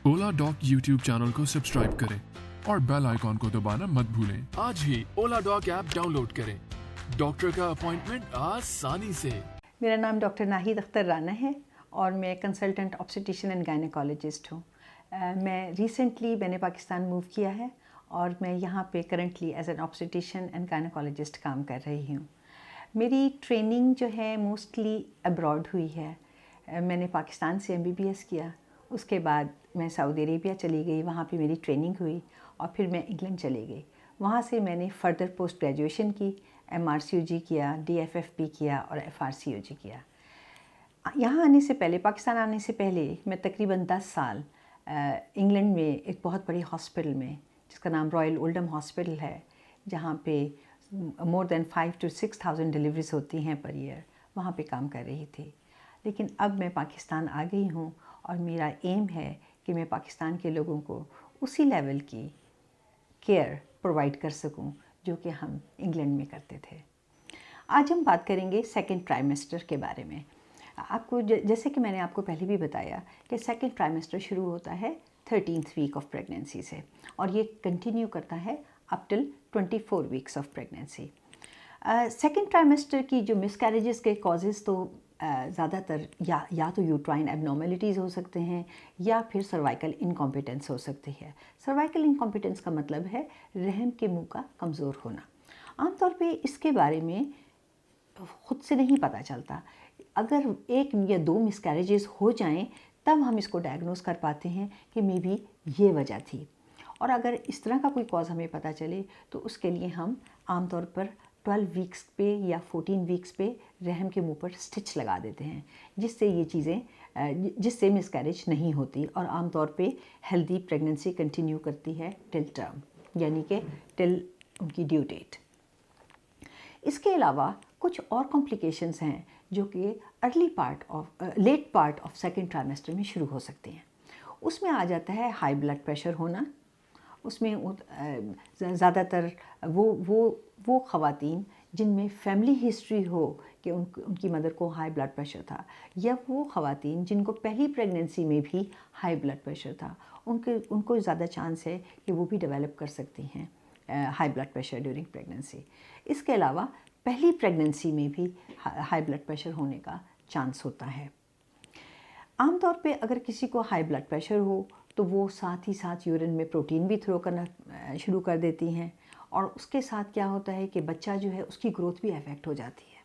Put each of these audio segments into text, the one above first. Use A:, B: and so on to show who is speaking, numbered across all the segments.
A: ओला dog YouTube channel को subscribe करें और बेल आइकॉन को दबाना मत भूलें। आज ही ओला डॉग ऐप डाउनलोड करें। डॉक्टर का अपॉइंटमेंट आसानी से।
B: मेरा नाम डॉक्टर नाहिद अख्तर राना है और मैं कंसल्टेंट ऑब्स्टेट्रिशियन एंड गायनेकोलॉजिस्ट हूँ। मैंने पाकिस्तान मूव किया है और मैं यहाँ पे currently as an obstetrician and gynaecologist काम कर रही हूँ। मेरी ट्रेनिंग जो है मोस्टली अब्रॉड हुई है। मैंने पाकिस्तान से MBBS किया, उसके बाद मैं सऊदी अरेबिया चली गई, वहाँ पे मेरी ट्रेनिंग हुई और फिर मैं इंग्लैंड चली गई। वहाँ से मैंने फ़र्दर पोस्ट ग्रेजुएशन की, MRCUG किया, DFFP किया और FRCUG किया। यहाँ आने से पहले, पाकिस्तान आने से पहले मैं तकरीबन 10 साल इंग्लैंड में एक बहुत बड़ी हॉस्पिटल में, जिसका नाम रॉयल ओल्डम हॉस्पिटल है, जहाँ पे मोर देन 5 to 6,000 डिलीवरीज होती हैं पर ईयर, वहाँ पे काम कर रही थी। लेकिन अब मैं पाकिस्तान आ गई हूँ और मेरा एम है कि मैं पाकिस्तान के लोगों को उसी लेवल की केयर प्रोवाइड कर सकूं जो कि हम इंग्लैंड में करते थे। आज हम बात करेंगे सेकंड ट्राइमेस्टर के बारे में। आपको जैसे कि मैंने आपको पहले भी बताया कि सेकंड ट्राइमेस्टर शुरू होता है 13th वीक ऑफ प्रेगनेंसी से और ये कंटिन्यू करता है up till 24 weeks of pregnancy. Second trimester की जो मिसकैरेजेस के कॉजेज़ तो ज़्यादातर या तो यूट्राइन एबनॉर्मेलिटीज़ हो सकते हैं या फिर सर्वाइकल इनकॉम्पिटेंस हो सकती है। सर्वाइकल इनकॉम्पिटेंस का मतलब है रहम के मुंह का कमज़ोर होना। आमतौर पे इसके बारे में ख़ुद से नहीं पता चलता। अगर 1 या 2 मिसकैरेजेस हो जाएं तब हम इसको डायग्नोस कर पाते हैं कि मे बी ये वजह थी। और अगर इस तरह का कोई कॉज हमें पता चले तो उसके लिए हम आमतौर पर 12 वीक्स पे या 14 वीक्स पे रहम के मुंह पर स्टिच लगा देते हैं, जिससे मिसकैरेज नहीं होती और आमतौर पे हेल्दी प्रेगनेंसी कंटिन्यू करती है टिल टर्म, यानी कि टिल उनकी ड्यू डेट। इसके अलावा कुछ और कॉम्प्लिकेशंस हैं जो कि late part of second trimester में शुरू हो सकते हैं। उसमें आ जाता है हाई ब्लड प्रेशर होना। उसमें ज़्यादातर वो ख़वातीन जिनमें फैमिली हिस्ट्री हो कि उनकी मदर को हाई ब्लड प्रेशर था, या वो ख़वातीन जिनको पहली प्रेगनेंसी में भी हाई ब्लड प्रेशर था, उनको ज़्यादा चांस है कि वो भी डेवलप कर सकती हैं high blood pressure during pregnancy. इसके अलावा पहली प्रेगनेंसी में भी हाई ब्लड प्रेशर होने का चांस होता है। आमतौर पे अगर किसी को हाई ब्लड प्रेशर हो तो वो साथ ही साथ यूरिन में प्रोटीन भी थ्रो करना शुरू कर देती हैं और उसके साथ क्या होता है कि बच्चा जो है उसकी ग्रोथ भी अफेक्ट हो जाती है।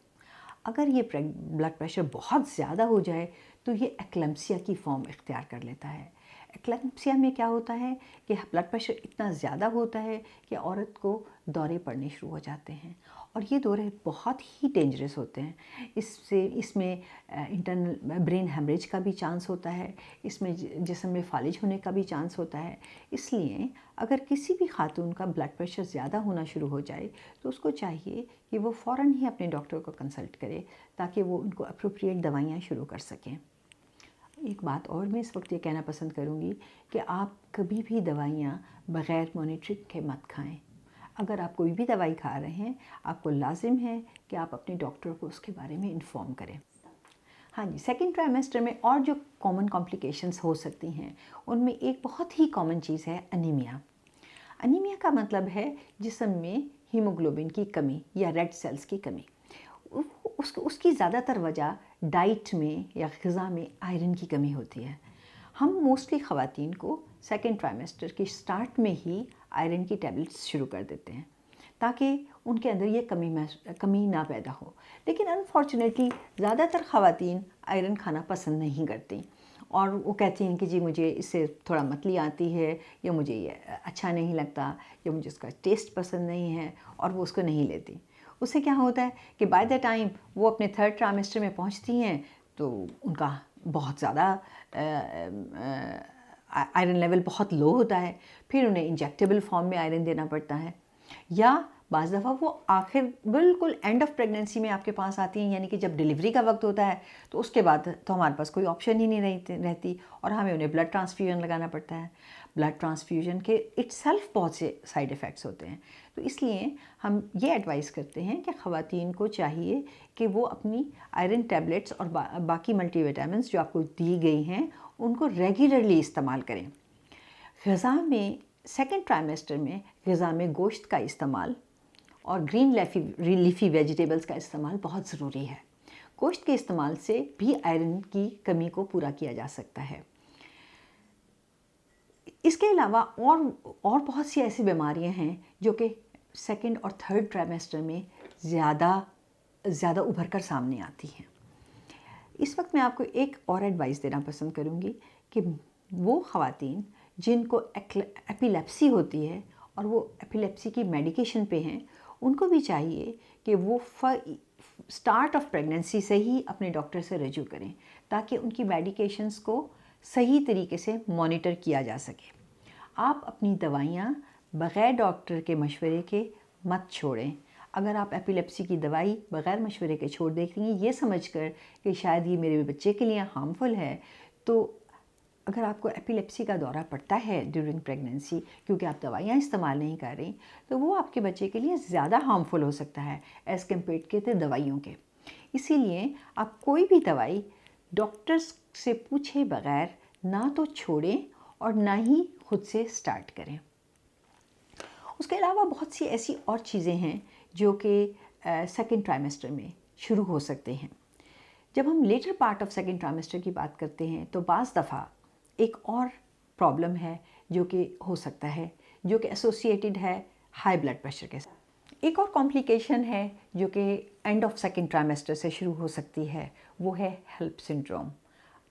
B: अगर ये ब्लड प्रेशर बहुत ज़्यादा हो जाए तो ये एक्लम्पसिया की फॉर्म इख्तियार कर लेता है। एक्लम्पसिया में क्या होता है कि ब्लड प्रेशर इतना ज़्यादा होता है कि औरत को दौरे पड़ने शुरू हो जाते हैं और ये दौरे बहुत ही डेंजरस होते हैं। इसमें इंटरनल ब्रेन हेमरेज का भी चांस होता है, इसमें जिस्म में फालिज होने का भी चांस होता है। इसलिए अगर किसी भी खातून का ब्लड प्रेशर ज़्यादा होना शुरू हो जाए तो उसको चाहिए कि वो फ़ौरन ही अपने डॉक्टर को कंसल्ट करे ताकि वो उनको अप्रोप्रिएट दवाइयाँ शुरू कर सकें। एक बात और मैं इस वक्त ये कहना पसंद करूँगी कि आप कभी भी दवाइयाँ बग़ैर मॉनिटरिंग के मत खाएं। अगर आप कोई भी दवाई खा रहे हैं, आपको लाजिम है कि आप अपने डॉक्टर को उसके बारे में इन्फॉर्म करें। हाँ जी, सेकेंड ट्राइमेस्टर में और जो कॉमन कॉम्प्लिकेशंस हो सकती हैं उनमें एक बहुत ही कॉमन चीज़ है अनीमिया। अनीमिया का मतलब है जिस्म में हीमोग्लोबिन की कमी या रेड सेल्स की कमी। उसकी ज़्यादातर वजह डाइट में या ग़िज़ा में आयरन की कमी होती है। हम मोस्टली ख़वातीन को सेकेंड ट्राइमेस्टर की स्टार्ट में ही आयरन की टैबलेट्स शुरू कर देते हैं ताकि उनके अंदर ये कमी ना पैदा हो। लेकिन अनफॉर्चुनेटली ज़्यादातर ख़वातीन आयरन खाना पसंद नहीं करती और वो कहती हैं कि जी मुझे इससे थोड़ा मतली आती है, या मुझे ये अच्छा नहीं लगता, या मुझे उसका टेस्ट पसंद नहीं है, और वो उसको नहीं लेती। उससे क्या होता है कि बाय द टाइम वो अपने थर्ड ट्राइमेस्टर में पहुंचती हैं तो उनका बहुत ज़्यादा आयरन लेवल बहुत लो होता है। फिर उन्हें इंजेक्टेबल फॉर्म में आयरन देना पड़ता है, या बाज़ दफ़ा वो आखिर बिल्कुल एंड ऑफ प्रेगनेंसी में आपके पास आती हैं, यानी कि जब डिलीवरी का वक्त होता है तो उसके बाद तो हमारे पास कोई ऑप्शन ही नहीं रहती और हमें उन्हें ब्लड ट्रांसफ्यूजन लगाना पड़ता है। ब्लड ट्रांसफ्यूजन के इट्सेल्फ बहुत से साइड इफ़ेक्ट्स होते हैं। तो इसलिए हम ये एडवाइस करते हैं कि ख़वातीन को चाहिए कि वो अपनी आयरन टैबलेट्स और बाकी मल्टीविटामिन्स जो आपको दी गई हैं उनको रेगुलरली इस्तेमाल करें। ग़िज़ा में सेकंड ट्राइमेस्टर में ग़िज़ा में गोश्त का इस्तेमाल और ग्रीन लीफी वेजिटेबल्स का इस्तेमाल बहुत ज़रूरी है। गोश्त के इस्तेमाल से भी आयरन की कमी को पूरा किया जा सकता है। इसके अलावा और बहुत सी ऐसी बीमारियां हैं जो कि सेकंड और थर्ड ट्राइमेस्टर में ज़्यादा उभर कर सामने आती हैं। इस वक्त मैं आपको एक और एडवाइस देना पसंद करूंगी कि वो ख़वातीन जिनको एपिलेप्सी होती है और वो एपिलेप्सी की मेडिकेशन पे हैं, उनको भी चाहिए कि वो स्टार्ट ऑफ प्रेगनेंसी से ही अपने डॉक्टर से रजू करें ताकि उनकी मेडिकेशंस को सही तरीके से मॉनिटर किया जा सके। आप अपनी दवाइयाँ बग़ैर डॉक्टर के मशवरे के मत छोड़ें। अगर आप एपिलेप्सी की दवाई बग़ैर मशवरे के छोड़ देंगी ये समझकर कि शायद ये मेरे बच्चे के लिए हार्मफुल है, तो अगर आपको एपिलेप्सी का दौरा पड़ता है ड्यूरिंग प्रेगनेंसी क्योंकि आप दवाइयाँ इस्तेमाल नहीं कर रही, तो वो आपके बच्चे के लिए ज़्यादा हार्मफुल हो सकता है एज़ कम्पेयर के दवाइयों के। इसीलिए आप कोई भी दवाई डॉक्टर्स से पूछे बग़ैर ना तो छोड़ें और ना ही खुद से स्टार्ट करें। उसके अलावा बहुत सी ऐसी और चीज़ें हैं जो कि सेकंड ट्राइमेस्टर में शुरू हो सकते हैं। जब हम later part of second trimester की बात करते हैं तो बाज़ दफ़ा एक और प्रॉब्लम है जो कि हो सकता है, जो कि एसोसिएटेड है हाई ब्लड प्रेशर के साथ। एक और कॉम्प्लिकेशन है जो कि एंड ऑफ सेकंड ट्राइमेस्टर से शुरू हो सकती है, वो है हेल्प सिंड्रोम।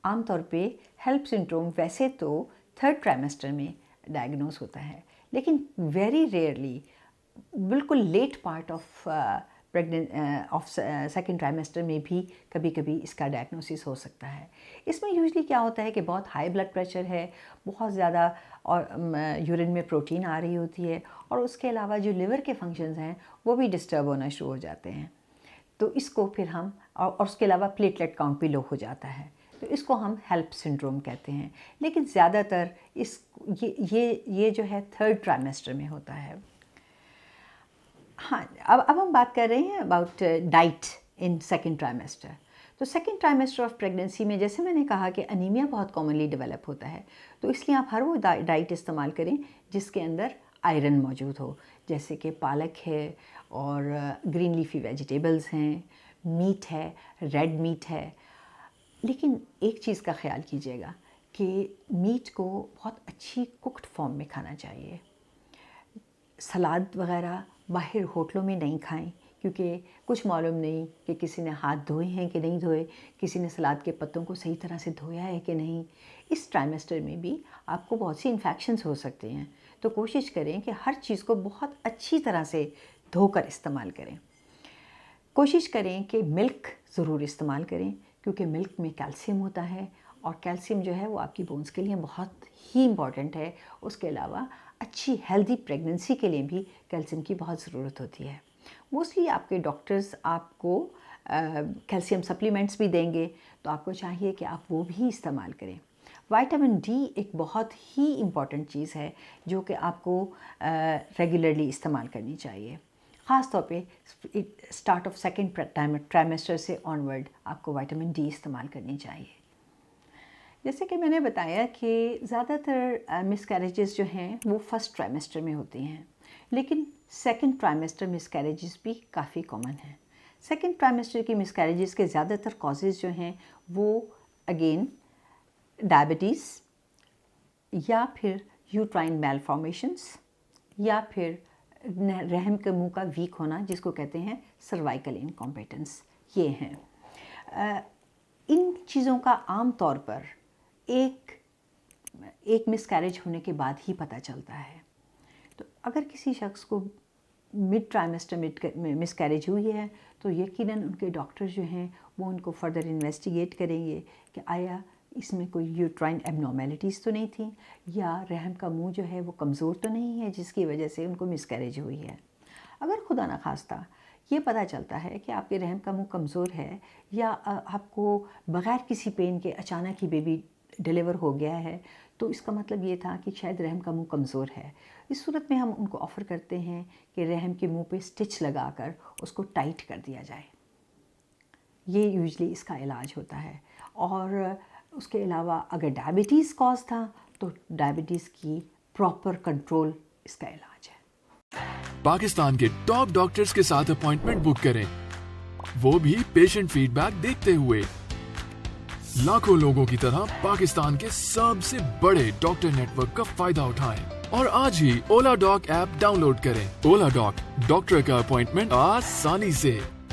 B: आमतौर पे हेल्प सिंड्रोम वैसे तो थर्ड ट्राइमेस्टर में डायग्नोस होता है, लेकिन वेरी रेयरली बिल्कुल late part of second trimester में भी कभी कभी इसका डायग्नोसिस हो सकता है। इसमें यूजली क्या होता है कि बहुत हाई ब्लड प्रेशर है, बहुत ज़्यादा और यूरिन में प्रोटीन आ रही होती है और उसके अलावा जो लिवर के फंक्शंस हैं वो भी डिस्टर्ब होना शुरू हो जाते हैं। तो इसको फिर हम और उसके अलावा प्लेटलेट काउंट भी लो हो जाता है, तो इसको हम हेल्प सिंड्रोम कहते हैं। लेकिन ज़्यादातर ये जो है थर्ड ट्राइमेस्टर में होता है। हाँ, अब हम बात कर रहे हैं about diet in second trimester. तो सेकंड ट्राइमेस्टर ऑफ प्रेगनेंसी में जैसे मैंने कहा कि अनीमिया बहुत कॉमनली डेवलप होता है, तो इसलिए आप हर वो डाइट इस्तेमाल करें जिसके अंदर आयरन मौजूद हो, जैसे कि पालक है और ग्रीन लीफी वेजिटेबल्स हैं, मीट है, रेड मीट है। लेकिन एक चीज़ का ख्याल कीजिएगा कि मीट को बहुत अच्छी कुक्ड फॉर्म में खाना चाहिए। सलाद वगैरह बाहर होटलों में नहीं खाएं क्योंकि कुछ मालूम नहीं कि किसी ने हाथ धोए हैं कि नहीं धोए, किसी ने सलाद के पत्तों को सही तरह से धोया है कि नहीं। इस ट्राइमेस्टर में भी आपको बहुत सी इन्फेक्शंस हो सकते हैं, तो कोशिश करें कि हर चीज़ को बहुत अच्छी तरह से धोकर इस्तेमाल करें। कोशिश करें कि मिल्क ज़रूर इस्तेमाल करें क्योंकि मिल्क में कैल्शियम होता है और कैल्शियम जो है वो आपकी बोन्स के लिए बहुत ही इम्पॉर्टेंट है। उसके अलावा अच्छी हेल्दी प्रेगनेंसी के लिए भी कैल्शियम की बहुत ज़रूरत होती है। मोस्टली आपके डॉक्टर्स आपको कैल्शियम सप्लीमेंट्स भी देंगे, तो आपको चाहिए कि आप वो भी इस्तेमाल करें। विटामिन डी एक बहुत ही इम्पॉर्टेंट चीज़ है जो कि आपको रेगुलरली इस्तेमाल करनी चाहिए। ख़ास तौर पे स्टार्ट ऑफ सेकंड ट्राइमेस्टर से ऑनवर्ड आपको विटामिन डी इस्तेमाल करनी चाहिए। जैसे कि मैंने बताया कि ज़्यादातर मिसकैरेजेस जो हैं वो फर्स्ट ट्राइमेस्टर में होती हैं, लेकिन सेकंड ट्राइमेस्टर मिसकैरेजेस भी काफ़ी कॉमन हैं। सेकंड ट्राइमेस्टर की मिसकैरेजेस के ज़्यादातर कॉजेज़ जो हैं वो अगेन डायबिटीज़ या फिर यूट्राइन मैलफॉर्मेशंस या फिर रहम के मुंह का वीक होना जिसको कहते हैं सर्वाइकल इनकॉम्पिटेंस, ये हैं। इन चीज़ों का आम तौर पर एक मिसकैरेज होने के बाद ही पता चलता है। तो अगर किसी शख्स को मिड ट्राइमेस्टर में मिसकैरेज हुई है तो यकीनन उनके डॉक्टर जो हैं वो उनको फर्दर इन्वेस्टिगेट करेंगे कि आया इसमें कोई यूट्राइन एबनॉर्मेलिटीज़ तो नहीं थी या रहम का मुंह जो है वो कमज़ोर तो नहीं है जिसकी वजह से उनको मिसकैरेज हुई है। अगर खुदा न खास्ता ये पता चलता है कि आपके रहम का मुंह कमज़ोर है या आपको बग़ैर किसी पेन के अचानक ही बेबी डिलीवर हो गया है, तो इसका मतलब ये था कि शायद रहम का मुंह कमज़ोर है। इस सूरत में हम उनको ऑफ़र करते हैं कि रहम के मुंह पे स्टिच लगाकर उसको टाइट कर दिया जाए। ये यूजली इसका इलाज होता है। और उसके अलावा अगर डायबिटीज़ कॉज था तो डायबिटीज़ की प्रॉपर कंट्रोल इसका इलाज है।
A: पाकिस्तान के टॉप डॉक्टर्स के साथ अपॉइंटमेंट बुक करें, वो भी पेशेंट फीडबैक देखते हुए। लाखों लोगों की तरह पाकिस्तान के सबसे बड़े डॉक्टर नेटवर्क का फायदा उठाएं और आज ही ओला डॉक ऐप डाउनलोड करें। ओला डॉक, डॉक्टर का अपॉइंटमेंट आसानी से।